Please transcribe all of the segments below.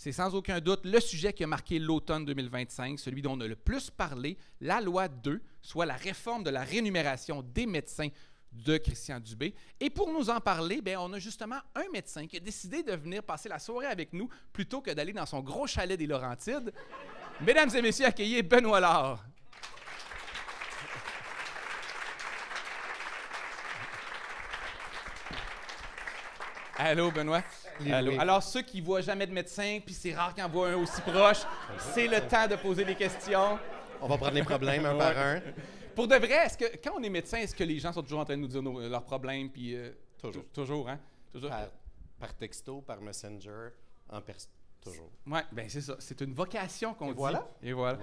C'est sans aucun doute le sujet qui a marqué l'automne 2025, celui dont on a le plus parlé, la loi 2, soit la réforme de la rémunération des médecins de Christian Dubé. Et pour nous en parler, bien, on a justement un médecin qui a décidé de venir passer la soirée avec nous plutôt que d'aller dans son gros chalet des Laurentides. Mesdames et messieurs, accueillez Benoît Lard. Allô, Benoît. Allô. Alors, ceux qui ne voient jamais de médecin, puis c'est rare qu'ils en voient un aussi proche, c'est le temps de poser des questions. On va prendre les problèmes un par un. Pour de vrai, est-ce que quand on est médecin, est-ce que les gens sont toujours en train de nous dire leurs problèmes? Puis, toujours. Toujours, hein? Toujours. Par texto, par messenger, en personne. Toujours. Oui, bien c'est ça. C'est une vocation qu'on dit. Voilà. Et voilà.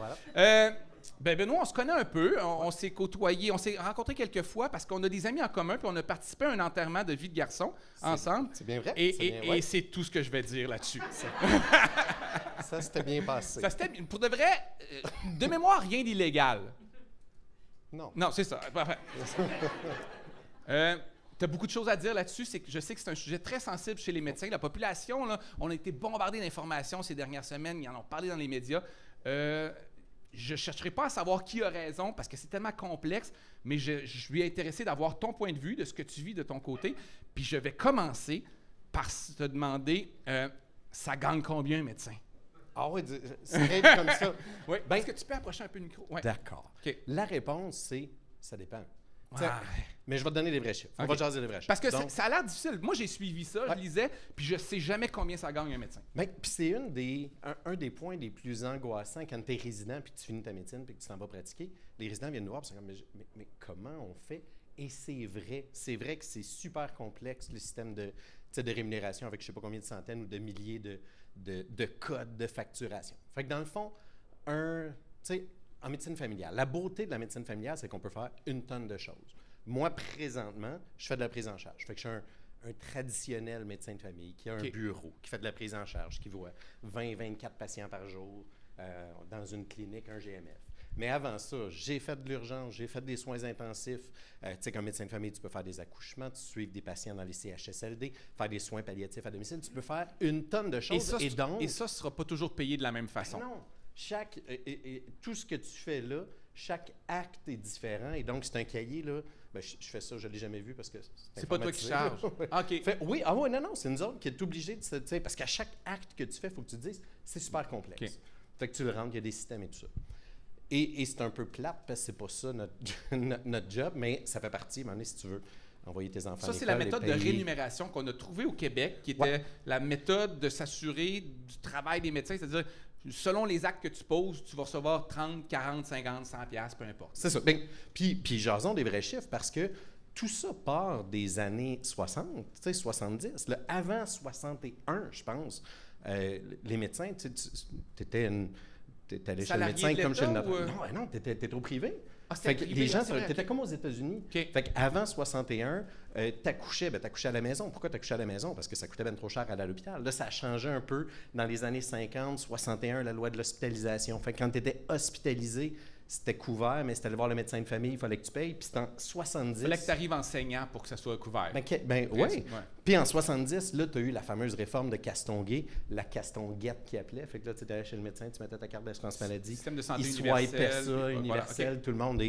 Ben Benoît, on se connaît un peu. On s'est côtoyés, on s'est rencontrés quelques fois parce qu'on a des amis en commun puis on a participé à un enterrement de vie de garçon ensemble. C'est bien vrai. Et c'est tout ce que je vais dire là-dessus. Ça s'était bien passé. Pour de vrai, de mémoire, rien d'illégal. Non. Non, c'est ça. Tu as beaucoup de choses à dire là-dessus. Je sais que c'est un sujet très sensible chez les médecins. La population, là, on a été bombardé d'informations ces dernières semaines. Ils en ont parlé dans les médias. Je ne chercherai pas à savoir qui a raison parce que c'est tellement complexe, mais je suis intéressé d'avoir ton point de vue, de ce que tu vis de ton côté. Puis je vais commencer par te demander, ça gagne combien un médecin? Ah oui, c'est comme ça. Oui. Ben, est-ce que tu peux approcher un peu le micro? Ouais. D'accord. Okay. La réponse, c'est ça dépend. Ouais. Mais je vais te donner les vrais chiffres. On va jaser les vrais chiffres. Parce que ça a l'air difficile. Moi, j'ai suivi ça, je lisais, puis je ne sais jamais combien ça gagne un médecin. Puis c'est un des points les plus angoissants quand tu es résident puis que tu finis ta médecine puis que tu t'en vas pratiquer. Les résidents viennent nous voir et sont comme mais comment on fait? Et c'est vrai que c'est super complexe le système de rémunération avec je ne sais pas combien de centaines ou de milliers de codes de facturation. Fait que dans le fond, en médecine familiale, la beauté de la médecine familiale, c'est qu'on peut faire une tonne de choses. Moi, présentement, je fais de la prise en charge. Fait que je suis un traditionnel médecin de famille qui a un bureau, qui fait de la prise en charge, qui voit 20-24 patients par jour dans une clinique, un GMF. Mais avant ça, j'ai fait de l'urgence, j'ai fait des soins intensifs. Tu sais, comme médecin de famille, tu peux faire des accouchements, tu suivre des patients dans les CHSLD, faire des soins palliatifs à domicile. Tu peux faire une tonne de choses. Et ça ne sera pas toujours payé de la même façon. Non. Tout ce que tu fais là, chaque acte est différent. Et donc, c'est un cahier, là. Ben, je fais ça, je ne l'ai jamais vu parce que c'est pas toi qui charges. OK. Non, c'est nous autres qui est obligé de parce qu'à chaque acte que tu fais, il faut que tu te dises, c'est super complexe. Okay. Fait que tu le rentres, il y a des systèmes et tout ça. Et c'est un peu plate parce que c'est pas ça notre job, mais ça fait partie, à un moment donné, si tu veux envoyer tes enfants à l'école. Ça, c'est la méthode de rémunération qu'on a trouvée au Québec, qui était la méthode de s'assurer du travail des médecins, c'est-à-dire selon les actes que tu poses, tu vas recevoir 30, 40, 50, 100 $, peu importe. C'est ça. Puis jasons des vrais chiffres parce que tout ça part des années 60, 70. Là, avant 61, je pense, les médecins, tu étais chez le médecin comme chez le notaire. Non, tu étais au privé. Fait que les gens, tu étais comme aux États-Unis. Okay. Fait qu'avant 61, t'accouchais à la maison. Pourquoi t'accouchais à la maison? Parce que ça coûtait bien trop cher à aller à l'hôpital. Là, ça a changé un peu dans les années 50, 61, la loi de l'hospitalisation. Fait que quand tu étais hospitalisé, c'était couvert, mais si tu allais voir le médecin de famille, il fallait que tu payes. Puis c'était en 70. Il fallait que tu arrives enseignant pour que ça soit couvert. Oui. Puis en 70, là, tu as eu la fameuse réforme de Castonguay, la Castonguette qui appelait. Fait que là, tu étais chez le médecin, tu mettais ta carte d'assurance maladie. Système de santé universel. Ça, universel, tout le monde.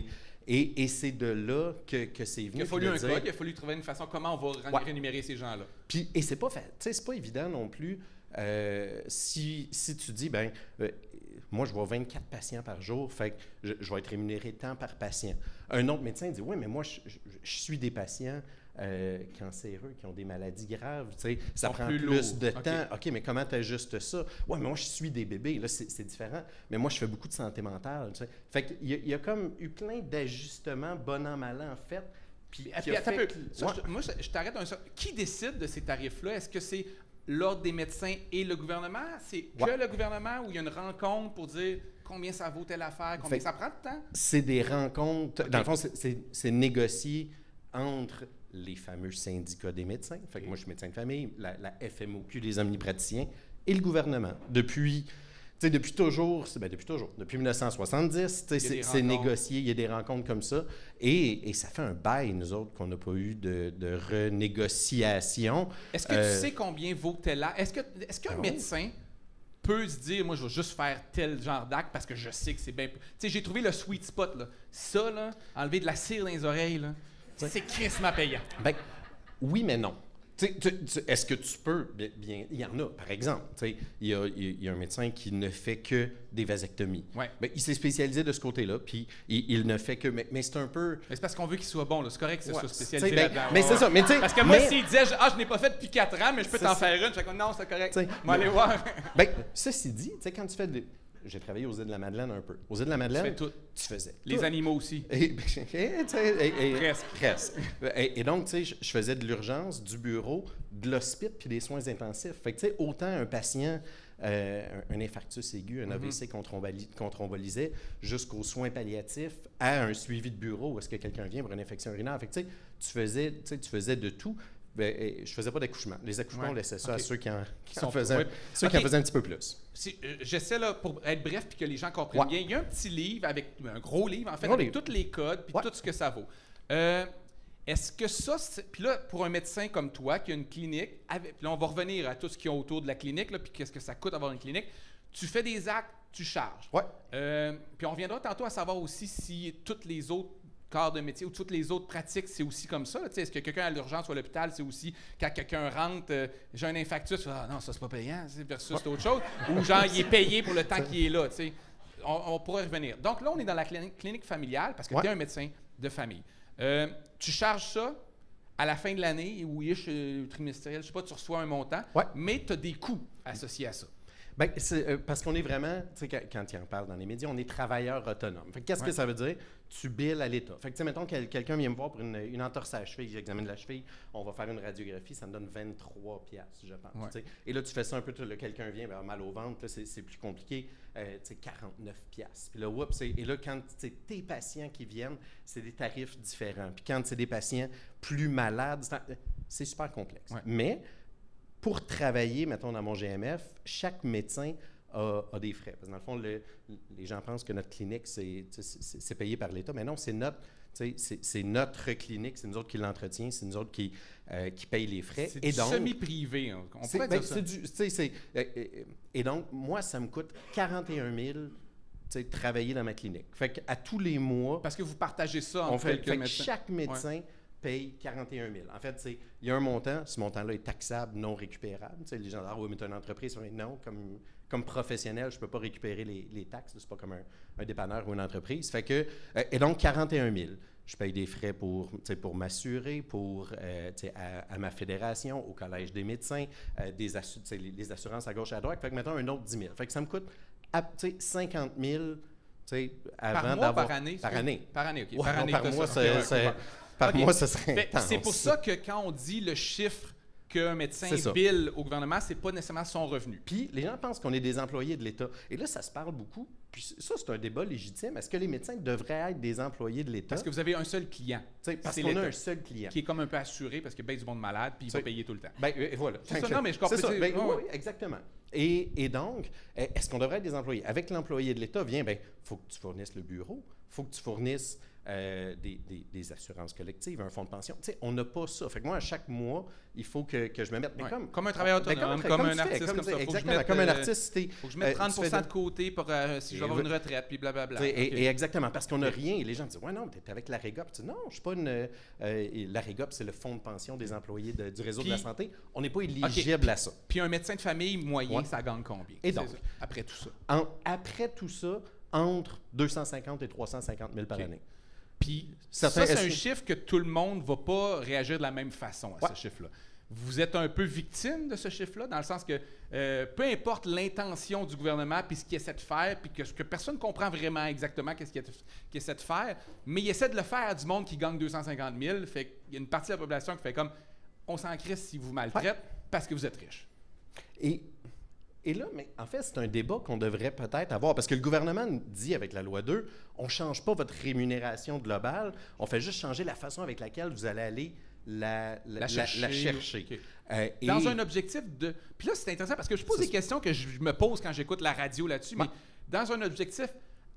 Et c'est de là que c'est venu. Il a fallu un code, il a fallu trouver une façon comment on va rémunérer ces gens-là. Puis, et c'est pas fait. C'est pas évident non plus. Si tu dis, moi, je vois 24 patients par jour, fait que je vais être rémunéré tant par patient. Un autre médecin dit, oui, mais moi, je suis des patients cancéreux qui ont des maladies graves. Ça prend plus de temps. OK, mais comment tu ajustes ça? Oui, mais moi, je suis des bébés. Là, c'est différent. Mais moi, je fais beaucoup de santé mentale. Fait qu'il y a comme eu plein d'ajustements, bon an, mal an, en fait. Puis moi, je t'arrête un seul. Qui décide de ces tarifs-là? Est-ce que c'est l'Ordre des médecins et le gouvernement? C'est que le gouvernement où il y a une rencontre pour dire combien ça vaut telle affaire, combien ça prend de temps? C'est des rencontres. Okay. Dans le fond, c'est négocié entre les fameux syndicats des médecins. Fait que moi, je suis médecin de famille, la FMOQ, les omnipraticiens, et le gouvernement. Depuis toujours, depuis 1970, c'est négocié, il y a des rencontres comme ça, et ça fait un bail, nous autres, qu'on n'a pas eu de renégociation. Est-ce que tu sais combien vaut tel acte? Est-ce qu'un médecin peut se dire, moi, je vais juste faire tel genre d'acte parce que je sais que c'est bien... Tu sais, j'ai trouvé le sweet spot, là. Ça, là, enlever de la cire dans les oreilles, là, c'est crissement payant. Ben, oui, mais non. Est-ce que tu peux? Bien, il y en a, par exemple. Il y a un médecin qui ne fait que des vasectomies. Ouais. Ben, il s'est spécialisé de ce côté-là, puis il ne fait que... Mais c'est un peu... Mais c'est parce qu'on veut qu'il soit bon, là. C'est correct que ça soit spécialisé ben, là-dedans. mais c'est ça. Mais parce que moi, s'il disait, je n'ai pas fait depuis 4 ans, mais je peux t'en faire une, je fais comme, non, c'est correct. On va aller voir. Ben, ceci dit, quand tu fais de... J'ai travaillé aux Îles-de-la-Madeleine un peu. Aux Îles-de-la-Madeleine, tu fais tout. Tu faisais Les tout. animaux aussi. Presque. Et donc, tu sais, je faisais de l'urgence, du bureau, de l'hospice puis des soins intensifs. Fait que, tu sais, autant un patient, un infarctus aigu, un AVC qu'on thrombolisait, jusqu'aux soins palliatifs, à un suivi de bureau où est-ce que quelqu'un vient pour une infection urinaire. Fait que, tu sais, tu faisais de tout. Ben, je faisais pas d'accouchement. Les accouchements, on laissait ça à ceux qui en faisaient un petit peu plus. J'essaie, là, pour être bref puis que les gens comprennent bien, il y a un petit livre, un gros livre, en fait, avec tous les codes puis tout ce que ça vaut. Est-ce que ça, puis là, pour un médecin comme toi qui a une clinique, puis là, on va revenir à tout ce qu'il y a autour de la clinique, là, puis qu'est-ce que ça coûte avoir une clinique, tu fais des actes, tu charges. Puis on reviendra tantôt à savoir aussi si toutes les autres corps de métier ou toutes les autres pratiques, c'est aussi comme ça. Est-ce que quelqu'un à l'urgence ou à l'hôpital, c'est aussi quand quelqu'un rentre, j'ai un infarctus, non, ça c'est pas payant, versus autre chose, ou genre il est payé pour le temps qu'il est là. On pourrait revenir. Donc là, on est dans la clinique familiale parce que tu es un médecin de famille. Tu charges ça à la fin de l'année ou trimestriel, je sais pas, tu reçois un montant, mais tu as des coûts associés à ça. Bien, parce qu'on est vraiment, tu sais, quand il en parle dans les médias, on est travailleur autonome. Fait que qu'est-ce que ça veut dire? Tu billes à l'État. Fait que, tu sais, mettons que quelqu'un vient me voir pour une entorse à la cheville, j'examine la cheville, on va faire une radiographie, ça me donne 23 piastres, je pense. Tu sais. Et là, tu fais ça un peu, quelqu'un vient, ben, mal au ventre, là, c'est plus compliqué, tu sais, 49 piastres. Puis là, et là, quand c'est tes patients qui viennent, c'est des tarifs différents. Puis quand c'est des patients plus malades, c'est super complexe. Mais pour travailler, mettons, dans mon GMF, chaque médecin a des frais. Parce que dans le fond, les gens pensent que notre clinique, c'est payé par l'État. Mais non, c'est notre clinique, c'est nous autres qui l'entretient, c'est nous autres qui payent les frais. C'est semi-privé, on pourrait dire ça. Et donc, moi, ça me coûte 41 000 travailler dans ma clinique. Fait qu'à tous les mois... Parce que vous partagez ça entre quelques médecins. Chaque médecin paye 41 000. En fait, il y a un montant, ce montant-là est taxable, non récupérable. Les gens disent « oui, mais tu as une entreprise. » Non, comme professionnel, je ne peux pas récupérer les taxes. Ce n'est pas comme un dépanneur ou une entreprise. Fait que, et donc, 41 000. Je paye des frais pour m'assurer, à ma fédération, au Collège des médecins, les assurances à gauche et à droite. Fait que, mettons, un autre 10 000. Fait que ça me coûte 50 000 avant d'avoir... Par année? Par année. Par année, OK. Ouais, par année, par mois, Par mois, ce serait intense. C'est pour ça que quand on dit le chiffre qu'un médecin bille au gouvernement, c'est pas nécessairement son revenu. Puis les gens pensent qu'on est des employés de l'État. Et là, ça se parle beaucoup. Puis ça, c'est un débat légitime. Est-ce que les médecins devraient être des employés de l'État? Parce que vous avez un seul client. Parce qu'on a un seul client. Qui est comme un peu assuré parce qu'il y a bien du monde malade puis il va payer tout le temps. Bien, voilà. C'est ça, non, mais je comprends. Oui, exactement. Et donc, est-ce qu'on devrait être des employés? Avec l'employé de l'État, faut que tu fournisses le bureau, il faut que tu fournisses des assurances collectives, un fonds de pension. Tu sais, on n'a pas ça. Fait que moi, à chaque mois, il faut que je me mette... comme un travailleur autonome, comme un artiste comme ça. Exactement, comme un artiste. Il faut que je mette 30% de côté pour si je veux avoir une retraite, puis blablabla. Et exactement, parce qu'on n'a rien. Et les gens disent, ouais, non, tu es avec l'AREGOP. Tu dis, non, je ne suis pas une... L'AREGOP, c'est le fonds de pension des employés du réseau de la santé. On n'est pas éligible à ça. Puis un médecin de famille moyen, ça gagne combien? Et donc, après tout ça? Après tout ça, entre 250 et 350 000 par année. Puis ça, c'est un chiffre que tout le monde ne va pas réagir de la même façon à ce chiffre-là. Vous êtes un peu victime de ce chiffre-là, dans le sens que peu importe l'intention du gouvernement puis ce qu'il essaie de faire, puis que personne ne comprend vraiment exactement qu'est-ce qu'il essaie de faire, mais il essaie de le faire à du monde qui gagne 250 000. Fait qu'il y a une partie de la population qui fait comme « on s'en crisse si vous maltraitez parce que vous êtes riche ». Et là, mais en fait, c'est un débat qu'on devrait peut-être avoir, parce que le gouvernement dit avec la loi 2, on ne change pas votre rémunération globale, on fait juste changer la façon avec laquelle vous allez aller la chercher. Okay. Dans un objectif de... Puis là, c'est intéressant parce que je pose des questions que je me pose quand j'écoute la radio là-dessus, mais dans un objectif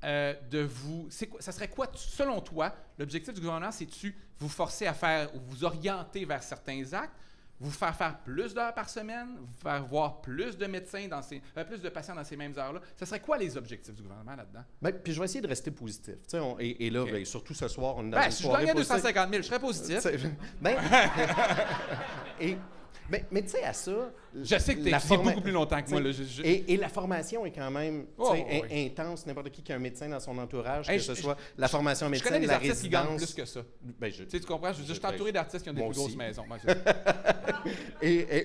de vous... Ça serait quoi, selon toi, l'objectif du gouvernement, c'est-tu vous forcer à faire ou vous orienter vers certains actes, vous faire plus d'heures par semaine, vous faire voir plus de médecins, plus de patients dans ces mêmes heures-là. Ce serait quoi les objectifs du gouvernement là-dedans? Ben, puis je vais essayer de rester positif. Et là, OK. ben, surtout ce soir, on est dans une Si je soirée gagnais positive. 250 000, je serais positif. Ben, mais tu sais, à ça... Je sais que tu as étudié beaucoup plus longtemps que moi. Là, Et la formation est quand même oui. intense. N'importe qui a un médecin dans son entourage, Hey, que ce soit la formation en je médecine, connais des la artistes qui gagnent résidence... plus que ça. Ben, Tu comprends? Je suis entouré d'artistes qui ont des moi plus grosses aussi. maisons. Ouais, c'est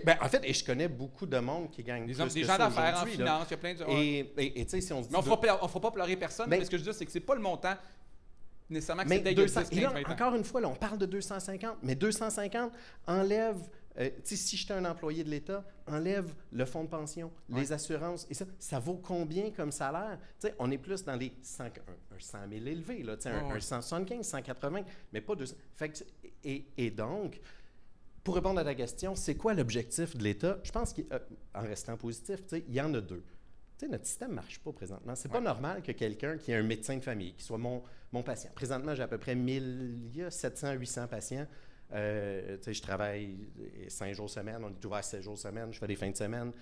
ça. En fait, je connais beaucoup de monde qui gagne plus Des que gens ça d'affaires, en aujourd'hui, là. finance, il y a plein de... Et tu sais, si on se dit... Mais on ne fera pas pleurer personne. Ben- mais ce que je veux dire, c'est que c'est pas le montant nécessairement que Mais c'était 200, il y a 10, 15, et là, 20 ans. encore une fois, là, on parle de 250, mais 250 enlève, tu sais, si j'étais un employé de l'État, enlève le fonds de pension, les assurances, et ça vaut combien comme salaire? Tu sais, on est plus dans les un 100 000 élevé, là, tu sais, un 175, 180, mais pas 200. Fait que, et donc, pour répondre à ta question, c'est quoi l'objectif de l'État? Je pense qu'en restant positif, tu sais, il y en a deux. Tu sais, notre système ne marche pas présentement. C'est pas normal que quelqu'un qui est un médecin de famille, qui soit mon patient. Présentement, j'ai à peu près 700, 800 patients. Tu sais, je travaille 5 jours semaine, on est ouvert 7 jours semaine, je fais des fins de semaine.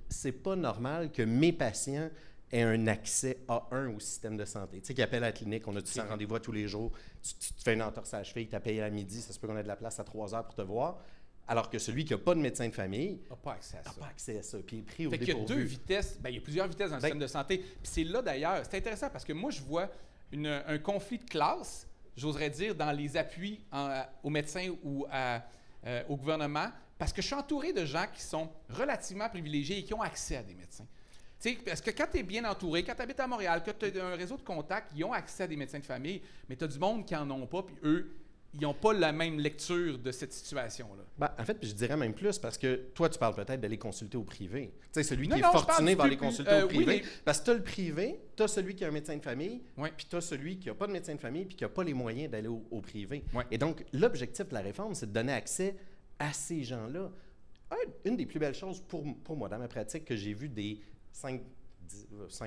C'est pas normal que mes patients aient un accès A1 au système de santé. Tu sais, qui appellent à la clinique, on a 200 rendez-vous à tous les jours, tu te fais une entorse à la cheville, tu as payé à midi, ça se peut qu'on ait de la place à 3 heures pour te voir. Alors que celui qui n'a pas de médecin de famille n'a pas accès à ça. n'a pas accès à ça. Puis il est pris au Fait qu'il y a dépourvu. deux vitesses. Ben, il y a plusieurs vitesses dans le système de santé. Puis c'est là, d'ailleurs, c'est intéressant parce que moi, je vois un conflit de classe, j'oserais dire, dans les appuis aux médecins ou au gouvernement, parce que je suis entouré de gens qui sont relativement privilégiés et qui ont accès à des médecins. Tu sais, parce que quand tu es bien entouré, quand tu habites à Montréal, que tu as un réseau de contacts, ils ont accès à des médecins de famille, mais tu as du monde qui n'en ont pas, puis eux, ils n'ont pas la même lecture de cette situation-là. Ben, en fait, je dirais même plus parce que toi, tu parles peut-être d'aller consulter au privé. Tu sais, celui Non, qui non, est je parle fortuné du va aller plus- consulter au oui, privé. mais- Parce que tu as le privé, tu as celui qui a un médecin de famille, Ouais. puis tu as celui qui n'a pas de médecin de famille puis qui n'a pas les moyens d'aller au privé. Ouais. Et donc, l'objectif de la réforme, c'est de donner accès à ces gens-là. Une des plus belles choses pour moi, dans ma pratique, que j'ai vu des 5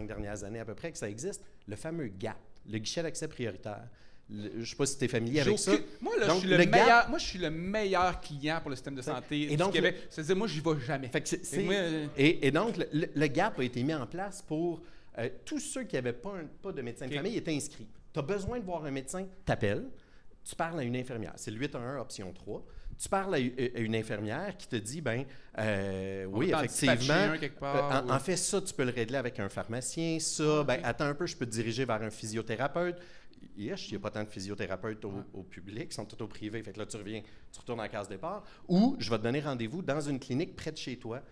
dernières années à peu près que ça existe, le fameux GAP, le guichet d'accès prioritaire. Je ne sais pas si tu es familier avec ça. Moi, là, Donc, je suis le le meilleur, gap- moi, je suis le meilleur client pour le système de santé Et du donc, Québec. C'est-à-dire, moi, j'y vais jamais. Fait que Et moi, et donc, le GAP a été mis en place pour tous ceux qui n'avaient pas de médecin de famille étaient inscrits. Tu as besoin de voir un médecin, t'appelles, tu parles à une infirmière. C'est le 811 option 3. Tu parles à une infirmière qui te dit, oui, va t'en dispatcher effectivement, un quelque part, en fait, ça, tu peux le régler avec un pharmacien. Ça, attends un peu, je peux te diriger vers un physiothérapeute. Il n'y a pas tant de physiothérapeutes au public, ils sont tous au privé. Fait que là, tu reviens, tu retournes à la case départ. Ou je vais te donner rendez-vous dans une clinique près de chez toi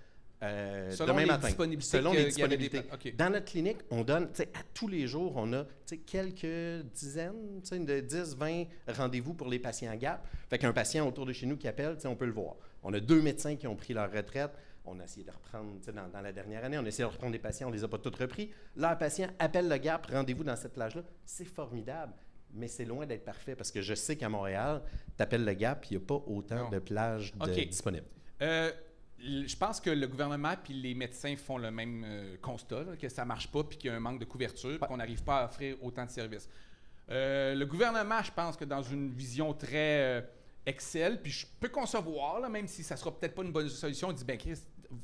selon demain les matin. disponibilités Selon qu'il y les avait disponibilités. OK. Dans notre clinique, on donne, tu sais, à tous les jours, on a quelques dizaines, de 10, 20 rendez-vous pour les patients GAP. Fait qu'un patient autour de chez nous qui appelle, on peut le voir. On a 2 médecins qui ont pris leur retraite. On a essayé de reprendre, dans la dernière année, on a essayé de reprendre des patients, on ne les a pas tous repris. Là, un patient appelle le GAP, rendez-vous dans cette plage-là. C'est formidable, mais c'est loin d'être parfait parce que je sais qu'à Montréal, tu appelles le GAP, il n'y a pas autant de plages disponibles. Je pense que le gouvernement et les médecins font le même constat, là, que ça ne marche pas puis qu'il y a un manque de couverture, qu'on n'arrive pas à offrir autant de services. Le gouvernement, je pense que dans une vision très Excel, puis je peux concevoir, là, même si ça ne sera peut-être pas une bonne solution, il dit, ben Chris,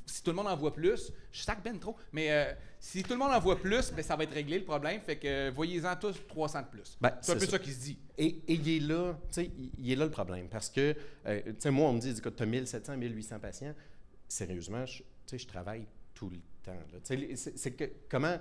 si tout le monde en voit plus, je sac ben trop, mais si tout le monde en voit plus, ben, ça va être réglé le problème, fait que voyez-en tous 300 de plus. C'est un peu ça qui se dit. Et il est là, tu sais, il est là le problème, parce que, tu sais, moi, on me dit, écoute, tu as 1700, 1800 patients, sérieusement, je travaille tout le temps. C'est que comment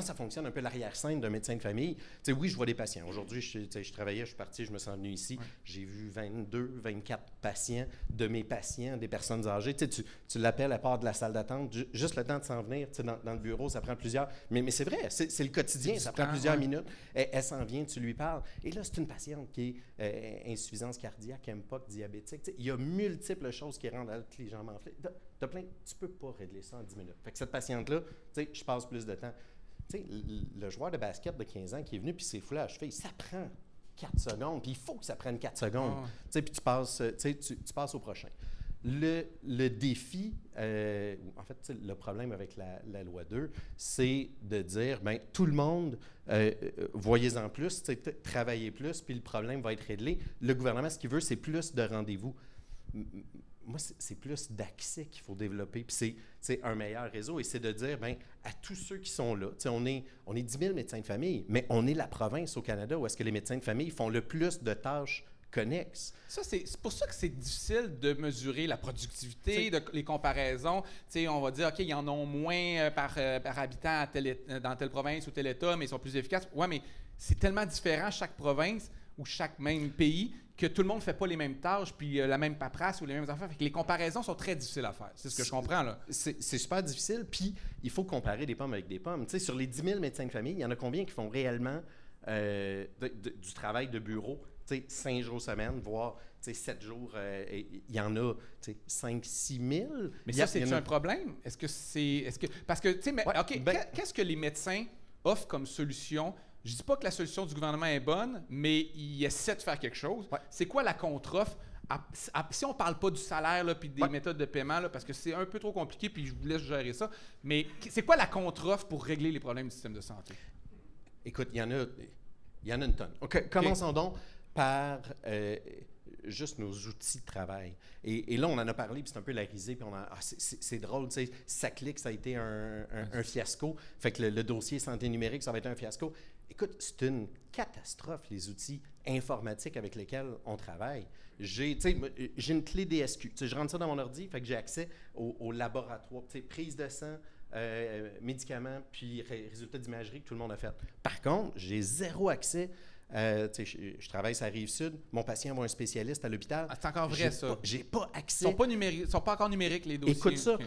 ça fonctionne un peu l'arrière-scène d'un médecin de famille? T'sais, oui, je vois des patients. Aujourd'hui, je travaillais, je suis parti, je me suis venu ici. Ouais. J'ai vu 22, 24 patients, de mes patients, des personnes âgées. Tu l'appelles à part de la salle d'attente, juste le temps de s'en venir. Dans le bureau, ça prend plusieurs... Mais c'est vrai, c'est le quotidien, ça prend plusieurs minutes. Elle s'en vient, tu lui parles. Et là, c'est une patiente qui est insuffisance cardiaque, MPOC, diabétique. Il y a multiples choses qui rendent les jambes enflées. Tu ne peux pas régler ça en 10 minutes. Fait que cette patiente-là, je passe plus de temps. Le joueur de basket de 15 ans qui est venu puis s'est foulé à la cheville, ça prend 4 secondes, puis il faut que ça prenne 4 secondes. Puis tu passes au prochain. Le défi, en fait, le problème avec la loi 2, c'est de dire, bien, tout le monde, voyez-en plus, travaillez plus, puis le problème va être réglé. Le gouvernement, ce qu'il veut, c'est plus de rendez-vous. moi, c'est plus d'accès qu'il faut développer. Puis c'est un meilleur réseau. Et c'est de dire, bien, à tous ceux qui sont là, on est 10 000 médecins de famille, mais on est la province au Canada où est-ce que les médecins de famille font le plus de tâches connexes. Ça, c'est pour ça que c'est difficile de mesurer la productivité, les comparaisons. T'sais, on va dire, OK, ils en ont moins par habitant dans telle province ou tel État, mais ils sont plus efficaces. Oui, mais c'est tellement différent chaque province ou chaque même pays que tout le monde ne fait pas les mêmes tâches, puis la même paperasse ou les mêmes affaires. Fait que les comparaisons sont très difficiles à faire. C'est ce que je comprends, là. C'est super difficile, puis il faut comparer des pommes avec des pommes. Tu sais, sur les 10 000 médecins de famille, il y en a combien qui font réellement du travail de bureau, 5 jours semaine, voire 7 jours, il y en a 5-6 000. Mais ça, c'est un problème? Est-ce que parce que, tu sais, ouais, OK, qu'est-ce que les médecins offrent comme solution? Je dis pas que la solution du gouvernement est bonne, mais ils essaient de faire quelque chose. Ouais. C'est quoi la contre-offre? Si on ne parle pas du salaire et des méthodes de paiement, là, parce que c'est un peu trop compliqué, puis je vous laisse gérer ça, mais c'est quoi la contre-offre pour régler les problèmes du système de santé? Écoute, il y en a une tonne. Commençons donc par juste nos outils de travail. Et là, on en a parlé, puis c'est un peu la risée, puis c'est drôle, tu sais, ça clique, ça a été un fiasco. Fait que le dossier santé numérique, ça va être un fiasco. Écoute, c'est une catastrophe, les outils informatiques avec lesquels on travaille. J'ai une clé DSQ. Je rentre ça dans mon ordi, fait que j'ai accès au laboratoire. Prise de sang, médicaments, puis résultats d'imagerie que tout le monde a fait. Par contre, j'ai zéro accès. Je travaille sur la Rive-Sud. Mon patient va un spécialiste à l'hôpital. Ah, c'est encore vrai, ça. J'ai pas accès. Ils sont pas encore numériques, les dossiers. Écoute ça. Okay.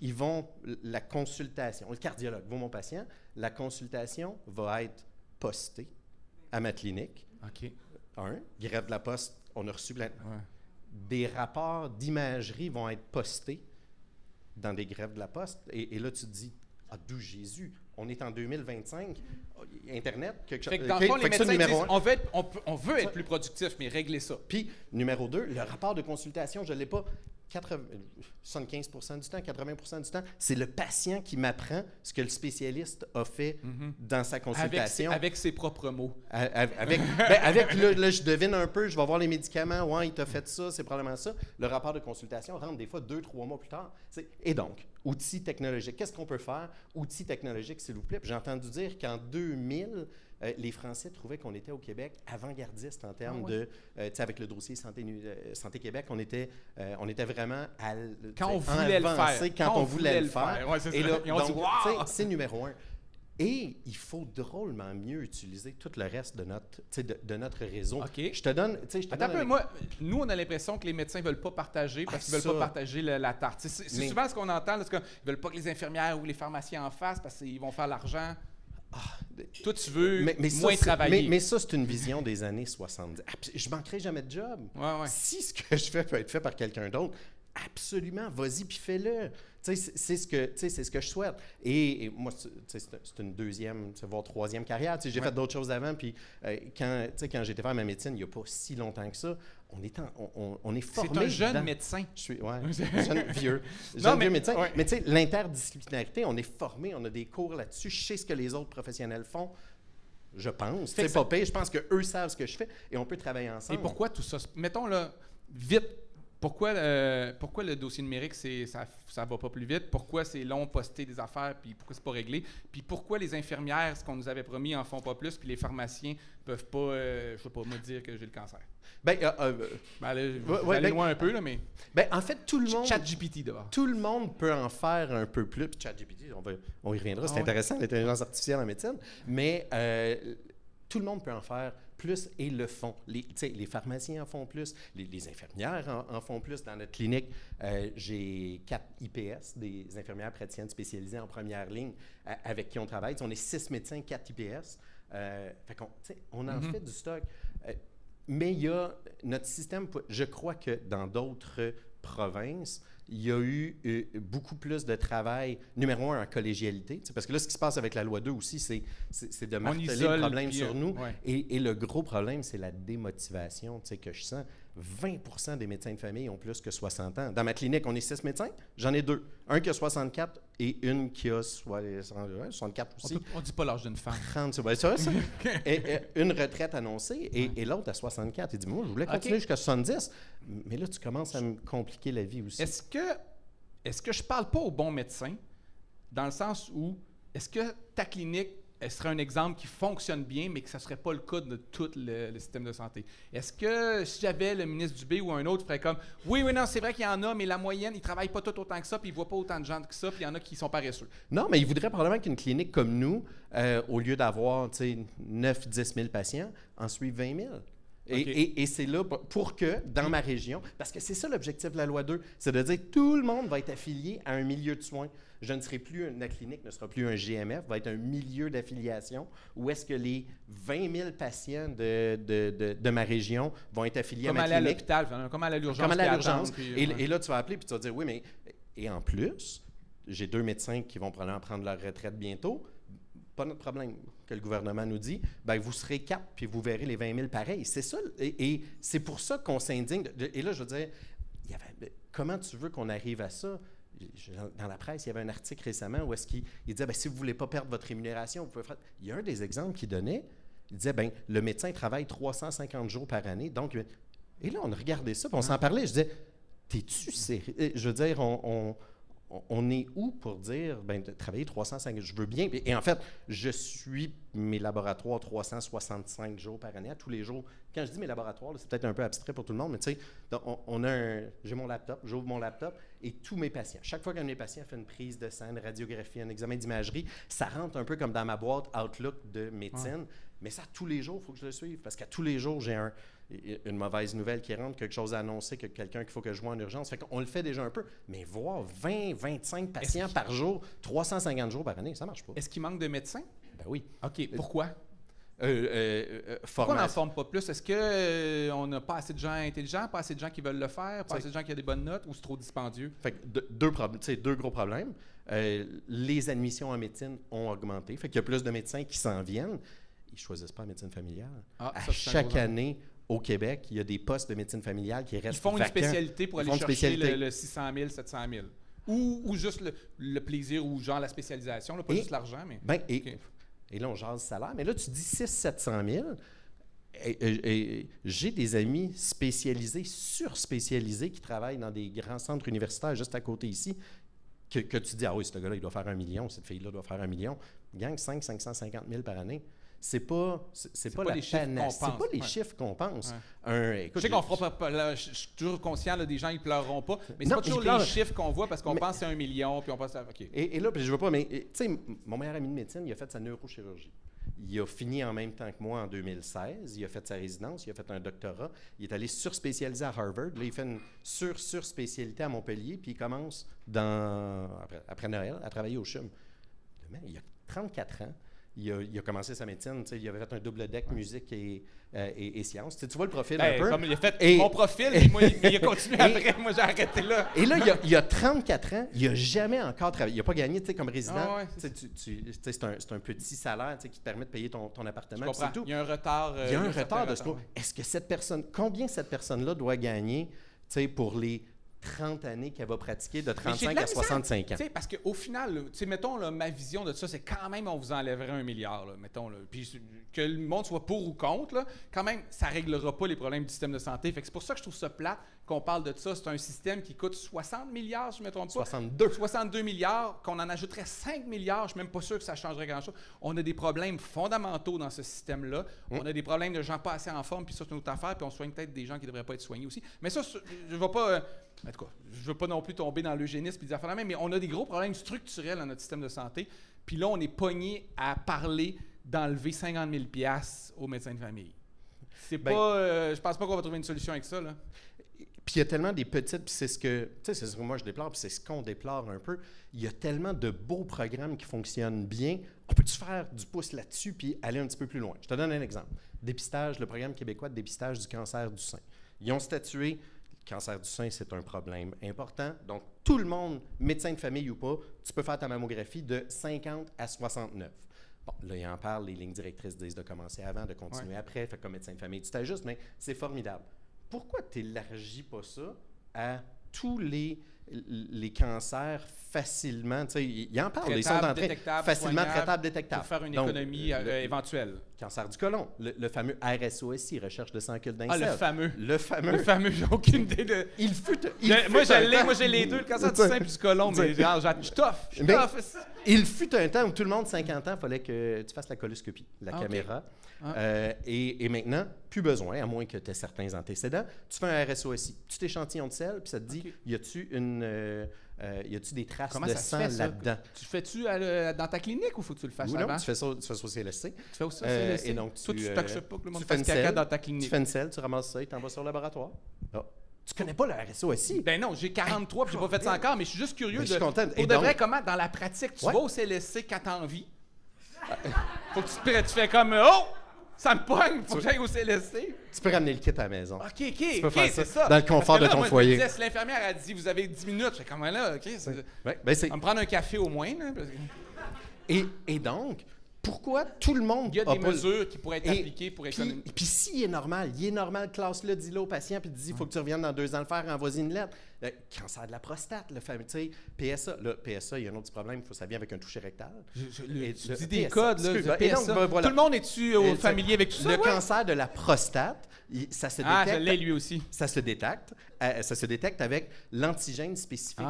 Ils vont, la consultation, le cardiologue va mon patient, la consultation va être postée à ma clinique. OK. Grève de la poste, on a reçu plein. Ouais. Des rapports d'imagerie vont être postés dans des grèves de la poste. Et là, tu te dis, d'où Jésus? On est en 2025. Internet, quelque chose. Fait que dans le fond, les médecins disent, on veut être plus productif, mais régler ça. Puis, numéro 2, le rapport de consultation, je ne l'ai pas. 75% du temps, 80% du temps, c'est le patient qui m'apprend ce que le spécialiste a fait dans sa consultation. Avec ses propres mots. Avec là, je devine un peu, je vais voir les médicaments, ouais, il t'a fait ça, c'est probablement ça. Le rapport de consultation rentre des fois 2-3 mois plus tard. Et donc, outils technologiques, qu'est-ce qu'on peut faire? Outils technologiques, s'il vous plaît. Puis j'ai entendu dire qu'en 2000, les Français trouvaient qu'on était au Québec avant-gardiste en termes de... avec le dossier Santé Québec, on était vraiment quand on voulait le faire. Quand on voulait le faire. Ouais, et là, donc, dit, wow! C'est numéro 1. Et il faut drôlement mieux utiliser tout le reste de notre réseau. OK. Je te donne... Attends un peu, nous, on a l'impression que les médecins ne veulent pas partager parce qu'ils ne veulent pas partager la tarte. C'est souvent ce qu'on entend, là, qu'ils ne veulent pas que les infirmières ou les pharmaciens en fassent parce qu'ils vont faire l'argent. Toi, tu veux moins travailler. Mais ça, c'est une vision des années 70. Je ne manquerai jamais de job. Ouais. Si ce que je fais peut être fait par quelqu'un d'autre, absolument, vas-y puis fais-le. C'est ce que je souhaite. Et moi, c'est une deuxième, voire troisième carrière. J'ai fait d'autres choses avant. Puis quand j'étais faire ma médecine, il n'y a pas si longtemps que ça, on est formé. C'est un jeune médecin. Je suis, jeune vieux médecin. Ouais. Mais tu sais, l'interdisciplinarité, on est formé, on a des cours là-dessus. Je sais ce que les autres professionnels font. Je pense. C'est pas pire. Je pense qu'eux savent ce que je fais et on peut travailler ensemble. Et pourquoi tout ça? Mettons là, vite. Pourquoi le dossier numérique, ça va pas plus vite? Pourquoi c'est long poster des affaires, puis pourquoi c'est pas réglé? Puis pourquoi les infirmières, ce qu'on nous avait promis, en font pas plus, puis les pharmaciens peuvent pas, je sais pas, me dire que j'ai le cancer? Allez loin un peu, là, mais... en fait, tout le monde... ChatGPT, d'abord. Tout le monde peut en faire un peu plus. Puis ChatGPT, on y reviendra, c'est intéressant, l'intelligence artificielle en médecine. Mais tout le monde peut en faire plus et le font. Les pharmaciens en font plus, les infirmières en font plus. Dans notre clinique, j'ai 4 IPS, des infirmières praticiennes spécialisées en première ligne avec qui on travaille. On est 6 médecins, 4 IPS. Fait qu'on on en fait du stock. Mais il y a notre système, je crois que dans d'autres provinces, il y a eu beaucoup plus de travail, numéro un, en collégialité. Parce que là, ce qui se passe avec la loi 2 aussi, c'est de marteler le problème sur nous. Ouais. Et le gros problème, c'est la démotivation que je sens. 20% des médecins de famille ont plus que 60 ans. Dans ma clinique, on est 6 médecins. J'en ai 2. Un qui a 64 et une qui a 64 aussi. On ne dit pas l'âge d'une femme. 30, c'est ça. Et une retraite annoncée et l'autre à 64. Il dit, moi, je voulais continuer jusqu'à 70. Mais là, tu commences à me compliquer la vie aussi. Est-ce que je parle pas au bon médecin dans le sens où est-ce que ta clinique elle serait un exemple qui fonctionne bien, mais que ça ne serait pas le cas de tout le système de santé? Est-ce que si j'avais le ministre Dubé ou un autre, ferait comme « Oui, non, c'est vrai qu'il y en a, mais la moyenne, ils ne travaillent pas tout autant que ça, puis ils ne voient pas autant de gens que ça, puis il y en a qui sont paresseux. » Non, mais il voudrait probablement qu'une clinique comme nous, au lieu d'avoir 9-10 000 patients, en suive 20 000. Et c'est là pour que, dans ma région, parce que c'est ça l'objectif de la loi 2, c'est de dire que tout le monde va être affilié à un milieu de soins. Je ne serai plus, la clinique ne sera plus un GMF, va être un milieu d'affiliation où est-ce que les 20 000 patients de ma région vont être affiliés à ma clinique. Comme aller à l'hôpital, comme aller à l'urgence. Comme aller à l'urgence. Et là, tu vas appeler et tu vas dire, oui, mais... Et en plus, j'ai 2 médecins qui vont probablement prendre leur retraite bientôt. Pas notre problème que le gouvernement nous dit, bien, vous serez 4 puis vous verrez les 20 000 pareils. C'est ça, et c'est pour ça qu'on s'indigne. Et là, je veux dire, comment tu veux qu'on arrive à ça? Dans la presse, il y avait un article récemment où est-ce qu'il disait, bien, si vous ne voulez pas perdre votre rémunération, vous pouvez faire... Il y a un des exemples qu'il donnait, il disait, bien, le médecin travaille 350 jours par année, donc... Et là, on a regardé ça, puis on s'en parlait, je disais, t'es-tu sérieux? Je veux dire, on est où pour dire, bien, de travailler 350, je veux bien. Et en fait, je suis mes laboratoires 365 jours par année, à tous les jours. Quand je dis mes laboratoires, c'est peut-être un peu abstrait pour tout le monde, mais tu sais, j'ai mon laptop, j'ouvre mon laptop et tous mes patients. Chaque fois qu'un de mes patients fait une prise de sang, une radiographie, un examen d'imagerie, ça rentre un peu comme dans ma boîte Outlook de médecine. Ouais. Mais ça, tous les jours, il faut que je le suive parce qu'à tous les jours, j'ai une mauvaise nouvelle qui rentre, quelque chose à annoncer, quelqu'un qu'il faut que je vois en urgence. Fait qu'on le fait déjà un peu, mais voir 20, 25 patients par jour, 350 jours par année, ça marche pas. Est-ce qu'il manque de médecins? Ben oui. OK. Pourquoi? Pourquoi on n'en forme pas plus? Est-ce qu'on n'a pas assez de gens intelligents, pas assez de gens qui veulent le faire, pas assez de gens qui ont des bonnes notes ou c'est trop dispendieux? Fait que deux gros problèmes. Les admissions en médecine ont augmenté. Fait qu'il y a plus de médecins qui s'en viennent. Ils ne choisissent pas la médecine familiale. Chaque année, au Québec, il y a des postes de médecine familiale qui restent vacants. Ils font une spécialité pour aller chercher le 600 000, 700 000. Ou juste le plaisir ou genre la spécialisation, là, pas juste l'argent. Mais... Et là, on jase salaire. Mais là, tu dis 600 000, 700 000. J'ai des amis spécialisés, surspécialisés, qui travaillent dans des grands centres universitaires juste à côté ici, que tu dis, ah oui, ce gars-là, il doit faire 1 million, cette fille-là doit faire 1 million. Gagne 550 000 par année. C'est pas les chiffres qu'on pense. Ouais. Je sais qu'on fera pas. Je suis toujours conscient des gens, ils ne pleureront pas. Mais c'est pas toujours les chiffres qu'on voit parce qu'on pense que c'est 1 million, puis on pense à. OK. Et là, puis je veux pas, mais tu sais, mon meilleur ami de médecine, il a fait sa neurochirurgie. Il a fini en même temps que moi en 2016. Il a fait sa résidence, il a fait un doctorat. Il est allé surspécialiser à Harvard. Là, il fait une surspécialité à Montpellier, puis il commence, après Noël, à travailler au CHUM. Il a 34 ans. Il a commencé sa médecine, il avait fait un double deck musique et sciences. Tu vois le profil un peu? Comme il a fait mon profil, moi, il a continué après. Moi, j'ai arrêté là. Et là, il a 34 ans, il n'a jamais encore travaillé. Il n'a pas gagné comme résident. C'est un petit salaire qui te permet de payer ton appartement. C'est tout. Il y a un retard. Il y a un retard de ce point. Est-ce que combien cette personne-là doit gagner pour les 30 années qu'elle va pratiquer, de 35 à 65 ans. Parce qu'au final, mettons, là, ma vision de ça, c'est quand même on vous enlèverait 1 milliard, là, mettons. Là, puis que le monde soit pour ou contre, là, quand même, ça ne réglera pas les problèmes du système de santé. Fait que c'est pour ça que je trouve ça plate qu'on parle de ça. C'est un système qui coûte 60 milliards, je ne me trompe pas. 62 milliards, qu'on en ajouterait 5 milliards, je ne suis même pas sûr que ça changerait grand-chose. On a des problèmes fondamentaux dans ce système-là. On a des problèmes de gens pas assez en forme, puis ça, c'est une autre affaire, puis on soigne peut-être des gens qui ne devraient pas être soignés aussi. Mais ça, je ne vais pas... En tout cas, je ne veux pas non plus tomber dans l'eugénisme et des affaires, mais on a des gros problèmes structurels dans notre système de santé. Puis là, on est pogné à parler d'enlever 50 000 $ aux médecins de famille. C'est pas... je pense pas qu'on va trouver une solution avec ça, là. Puis il y a tellement des petites, puis c'est ce que moi je déplore, puis c'est ce qu'on déplore un peu. Il y a tellement de beaux programmes qui fonctionnent bien. On peut-tu faire du pouce là-dessus puis aller un petit peu plus loin? Je te donne un exemple. Dépistage, le programme québécois de dépistage du cancer du sein. Ils ont statué cancer du sein, c'est un problème important. Donc, tout le monde, médecin de famille ou pas, tu peux faire ta mammographie de 50 à 69. Bon, là, il en parle, les lignes directrices disent de commencer avant, de continuer après. Fait que comme médecin de famille, tu t'ajustes, mais c'est formidable. Pourquoi tu n'élargis pas ça à tous les cancers facilement? Tu sais, il en parle, ils sont en train facilement traitables, détectables. Pour faire une donc, économie éventuelle. Cancer du côlon, le fameux RSOSI, recherche de sang-cul d'un sel. Le fameux. Le fameux. Le fameux, j'ai aucune idée de... Moi, j'ai les deux, le cancer du sein et du côlon, mais je toffe. Il fut un temps où tout le monde, 50 ans, il fallait que tu fasses la coloscopie, la caméra. Et maintenant, plus besoin, à moins que tu aies certains antécédents. Tu fais un RSOSI, petit échantillon de sel, puis ça te dit, y a-tu des traces de sang là-dedans? Tu fais-tu dans ta clinique ou faut que tu le fasses avant? Non, tu fais ça au CLSC. Tu fais au CLSC? Et donc, toi, tu ne t'occupes pas que le monde fasse caca dans ta clinique. Tu fais une selle, tu ramasses ça, tu t'envoies sur le laboratoire. Oh. Tu connais pas le RSOSI? Ben non, j'ai 43 puis j'ai pas fait ça encore, mais je suis juste curieux. Je suis content. Pour de vrai, comment, dans la pratique, tu vas au CLSC quand t'as envie? Faut que tu fais comme, oh! Ça me pogne, faut que j'aille au CLSC. Tu peux ramener le kit à la maison. OK, tu peux faire c'est ça. Dans le confort de ton foyer. Je me disais, si l'infirmière a dit, vous avez 10 minutes, je fais comme là, OK. On va me prendre un café au moins. Là, parce que... et donc, pourquoi tout le monde... Il y a des mesures qui pourraient être appliquées pour économiser. Puis s'il est normal, classe-le, dis-le au patient, puis dis, il faut que tu reviennes dans 2 ans le faire, envoie-y une lettre. Cancer de la prostate, le fameux, tu sais, PSA. Là, PSA, il y a un autre petit problème, ça vient avec un toucher rectal. Tu dis des codes, là, PSA. Donc, voilà. Tout le monde est-tu familier avec tout ça? Le cancer de la prostate, ça se détecte... Ah, je l'ai lui aussi. Ça se détecte avec l'antigène spécifique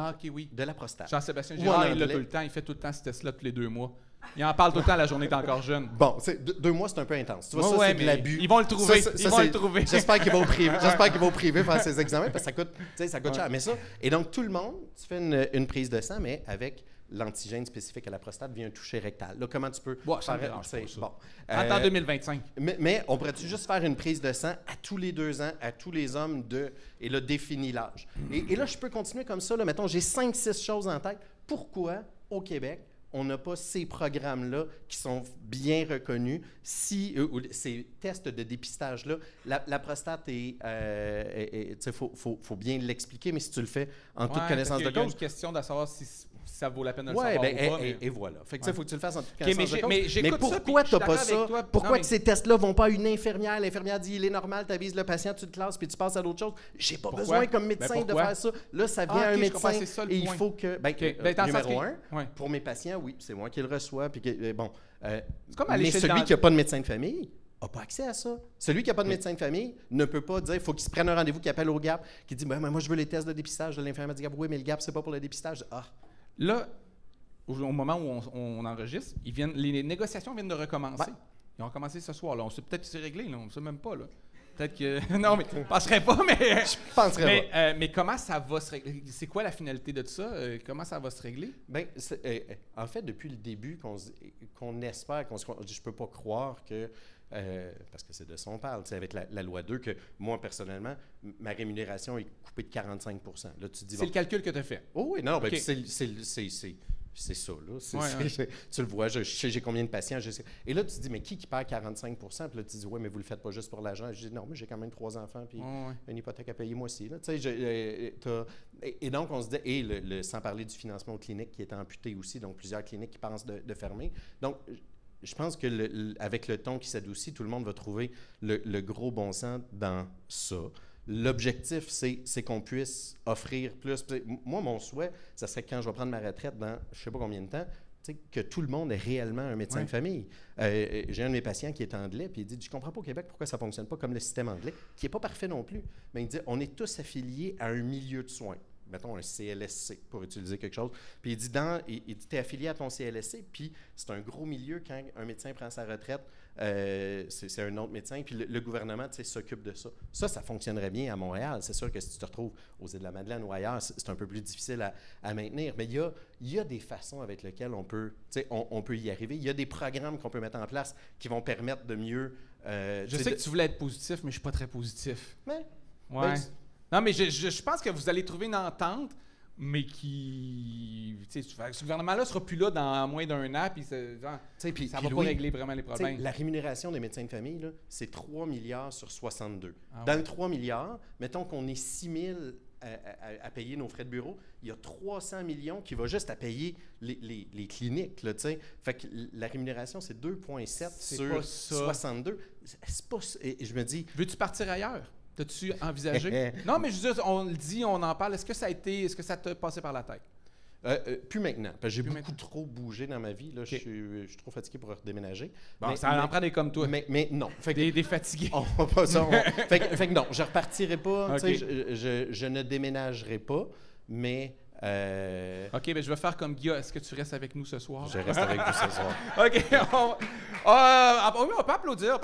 de la prostate. Jean-Sébastien Girard, il l'a tout le temps. Il fait tout le temps ce test-là tous les 2 mois. Il en parle tout le temps la journée t'es encore jeune. Bon, 2 mois, c'est un peu intense. Tu vois, ça, c'est de l'abus. Ils vont le trouver. Ils vont le trouver. J'espère qu'il va au privé faire ses examens parce que ça coûte cher. Mais ça, et donc, tout le monde, tu fais une prise de sang, mais avec l'antigène spécifique à la prostate via un toucher rectal. Là, comment tu peux faire ça? Bon. En 2025. Mais on pourrait-tu juste faire une prise de sang à tous les 2 ans, à tous les hommes et là, définir l'âge. Et là, je peux continuer comme ça. Là, mettons, j'ai 5-6 choses en tête. Pourquoi, au Québec, on n'a pas ces programmes-là qui sont bien reconnus, ces tests de dépistage-là. La prostate, il faut bien l'expliquer, mais si tu le fais en toute connaissance de cause... Il y a une question de savoir si ça vaut la peine de le savoir ou pas. Et voilà. Fait que, faut que tu le fasses en toute connaissance de cause. Mais pourquoi tu n'as pas ça? Pourquoi que ces tests-là ne vont pas à une infirmière? L'infirmière dit, il est normal, tu avises le patient, tu te classes, puis tu passes à d'autres choses. J'ai pas besoin comme médecin de faire ça. Là, ça vient à un médecin et il faut que... Numéro 1, pour mes patients, oui, c'est moi qui le reçois. Puis mais celui qui n'a pas de médecin de famille n'a pas accès à ça. Celui qui n'a pas de médecin de famille ne peut pas dire, il faut qu'il se prenne un rendez-vous, qu'il appelle au GAP, qui dit, moi, je veux les tests de dépistage de l'infirmière du GAP. Oui, mais le GAP, c'est pas pour le dépistage. Là, au moment où on enregistre, les négociations viennent de recommencer. Ouais. Ils ont recommencé ce soir. Là. On sait peut-être que c'est réglé. Là. On ne sait même pas. Là. Peut-être que... non, mais je ne penserais pas, mais... Je penserais pas. Mais comment ça va se régler? C'est quoi la finalité de tout ça? Comment ça va se régler? Bien, en fait, depuis le début, qu'on espère, je ne peux pas croire que... parce que c'est de ça qu'on parle, avec la loi 2, que moi, personnellement, ma rémunération est coupée de 45 %. Là, tu dis, c'est le calcul que tu as fait? Oh oui, non, okay. C'est ça, là. Tu le vois, je sais j'ai combien de patients. Et là, tu te dis, mais qui perd 45 % Puis là, tu dis, oui, mais vous le faites pas juste pour l'argent. Je dis, non, mais j'ai quand même 3 enfants, puis une hypothèque à payer moi aussi. Là. Et donc, on se dit, et sans parler du financement aux cliniques qui est amputé aussi, donc plusieurs cliniques qui pensent de fermer. Donc, je pense que avec le ton qui s'adoucit, tout le monde va trouver le gros bon sens dans ça. L'objectif, c'est qu'on puisse offrir plus. Moi, mon souhait, ça serait que quand je vais prendre ma retraite dans je ne sais pas combien de temps, que tout le monde ait réellement un médecin de famille. J'ai un de mes patients qui est anglais, puis il dit, je ne comprends pas au Québec pourquoi ça ne fonctionne pas comme le système anglais, qui n'est pas parfait non plus. Mais il dit, on est tous affiliés à un milieu de soins. Mettons un CLSC pour utiliser quelque chose. Puis il dit, tu es affilié à ton CLSC, puis c'est un gros milieu quand un médecin prend sa retraite, c'est un autre médecin, puis le gouvernement s'occupe de ça. Ça fonctionnerait bien à Montréal. C'est sûr que si tu te retrouves aux Îles-de-la-Madeleine ou ailleurs, c'est un peu plus difficile à maintenir. Mais il y a des façons avec lesquelles on peut y arriver. Il y a des programmes qu'on peut mettre en place qui vont permettre de mieux... je sais que tu voulais être positif, mais je ne suis pas très positif. Mais, ouais. Non, mais je pense que vous allez trouver une entente, mais qui... Tu sais, ce gouvernement-là sera plus là dans moins d'un an, puis ça va pas régler vraiment les problèmes. La rémunération des médecins de famille, là, c'est 3 milliards sur 62. Ah Dans ouais. le 3 milliards, mettons qu'on est 6 000 à payer nos frais de bureau, il y a 300 millions qui va juste à payer les cliniques. Là, fait que la rémunération, c'est 2,7 C'est pas sur ça. 62. C'est pas ça. Et je me dis... Veux-tu partir ailleurs? T'as-tu envisagé? Non, mais je veux dire, on le dit, on en parle. Est-ce que ça t'a passé par la tête? Plus maintenant, parce que j'ai Plus beaucoup trop bougé dans ma vie. Là, Ok. je suis trop fatigué pour redéménager. Bon, ça en prend des comme toi. Mais non. Fait que, Des fatigués. on va pas ça. Fait que non, je repartirai pas. Ok. Tu sais, je ne déménagerai pas, mais OK, ben je vais faire comme Guy. Est-ce que tu restes avec nous ce soir? je reste avec vous ce soir. OK. Oui, on peut applaudir,